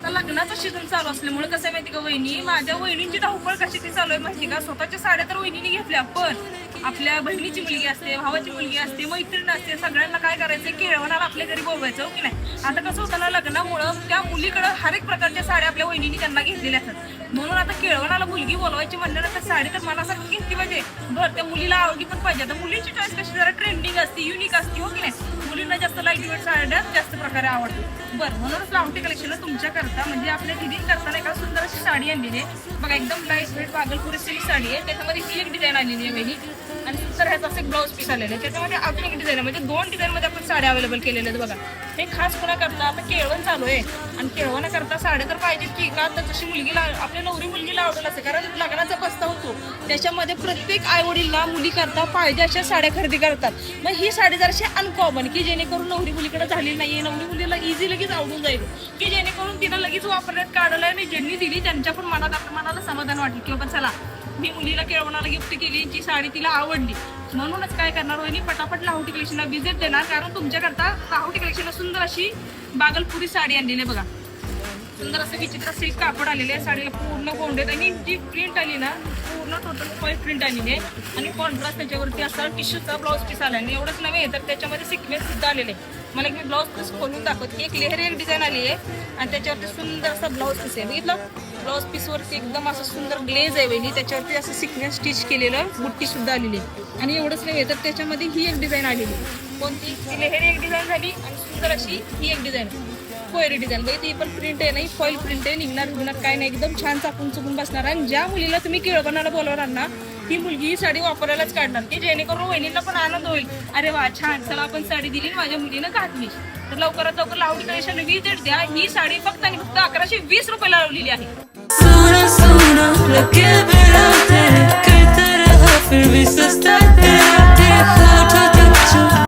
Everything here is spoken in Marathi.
लग्नाचं सीझन चालू असल्यामुळे कसं माहिती का वहिनी, माझ्या वहिनींची धावपळ कशी ती चालू आहे माहिती का. स्वतःच्या साड्या तर वहिनीने घेतल्या, पण आपल्या बहिणीची मुलगी असते, भावाची मुलगी असते, मैत्रीण असते, सगळ्यांना काय करायचं, केळवणाला आपल्या घरी बोलवायचं हो की नाही. आता कसं होतं ना, लग्नामुळं त्या मुलीकडं हर एक प्रकारच्या साड्या आपल्या वहिनीने त्यांना घेतलेल्या असतात. म्हणून आता केळवणाला मुलगी बोलवायची म्हणल्यानंतर साडी तर मनासारखी घेतली पाहिजे. बरं, त्या मुलीला आवडली पण पाहिजे. आता मुलींची चॉईस कशी जरा ट्रेंडिंग असते, युनिक असते हो की नाही. मुलींना जास्त लाईट वेट साड्या जास्त प्रकारे आवडतात. बरं, म्हणूनच लावटी कलेक्शन तुमच्या करता म्हणजे आपल्या दिदी करताना एका सुंदर अशी साडी आणलेली आहे बघा. एकदम लाईट वेट भागलपुरी सिल्क साडी आहे. त्याच्यामध्ये ही एक डिझाईन आलेली आहे वेगळी आणि सुंदर ह्याचा असं ब्लाऊज पीस आलेलं आहे. त्याच्यामध्ये अजून एक डिझाईन आहे, म्हणजे 2 डिझाईनमध्ये आपण साड्या अवेलेबल केलेल्या आहेत बघा. हे खास कोणा करता, आता केळवण चालू आहे आणि केळवणा करता साड्या तर पाहिजेत की का. तर जशी मुलगीला आपल्या नवरी मुलगीला आवडेल असं, कारण लग्नाचा बस्ता होतो त्याच्यामध्ये प्रत्येक आई वडीलला मुली करता पाहिजे अशा साड्या खरेदी करतात. मग ही साडी जराशी अनकॉमन की जेणेकरून नवरी मुलीकडे झालेली नाहीये, नवरी मुलीला इझी लगेच आवडून जाईल की जेणेकरून तिनं लगेच वापरण्यात काढलं आणि ज्यांनी दिली त्यांच्या पण मनाला समाधान वाटेल की बाबा चला मी मुलीला केळवणाला गिफ्ट केली, जी साडी तिला आवडली. म्हणूनच काय करणार वहिनी, पटापट लाहोटी कलेक्शनला व्हिजिट देणार, कारण तुमच्याकरता लाहोटी कलेक्शनला सुंदर अशी बागलपुरी साडी आणलेली आहे बघा. सुंदर असं विचित्र सिल्क कापड आलेले आहे साडीला, पूर्ण गोंडेत आणि जी प्रिंट आली ना पूर्ण टोटल फॉईल प्रिंट आलेली आहे आणि कॉन्ट्रास्ट त्याच्यावरती असा टिश्यूचा ब्लाऊज पीस आला आणि एवढंच नव्हे तर त्याच्यामध्ये सिक्वेन्स सुद्धा आलेले आहे. मला मी ब्लाऊज पीस खोलून दाखवते. एक लेहर एक डिझाईन आली आहे आणि त्याच्यावरती सुंदर असा ब्लाऊज पीस आहे बघितलं. ब्लाऊज पीसवरती एकदम असं सुंदर ग्लेज आहे वहिनी, त्याच्यावरती असं सिक्वेन्स स्टिच केलेलं बुट्टी सुद्धा आलेली आहे आणि एवढंच नव्हे तर त्याच्यामध्ये ही एक डिझाईन आलेली आहे. कोणती, लेहर एक डिझाईन झाली आणि सुंदर अशी ही एक डिझाईन कोयरी डिझाईन बघा. ती पण प्रिंट आहे, नाही फॉईल प्रिंट आहे, निघणार काय नाही, एकदम छान चापून चुकून बसणार. आणि ज्या मुलीला तुम्ही केळवणाला बोलवणार ना ती मुलगी ही साडी वापरायलाच काढणार की जेणेकरून वहिनीला पण आनंद होईल, अरे वा छान, चला आपण साडी दिली माझ्या मुलीनं घातली. तर लवकरात लवकर लाहोटी कलेक्शनला व्हिजिट द्या. ही साडी फक्त आणि फक्त 1120 रुपयाला लावलेली आहे.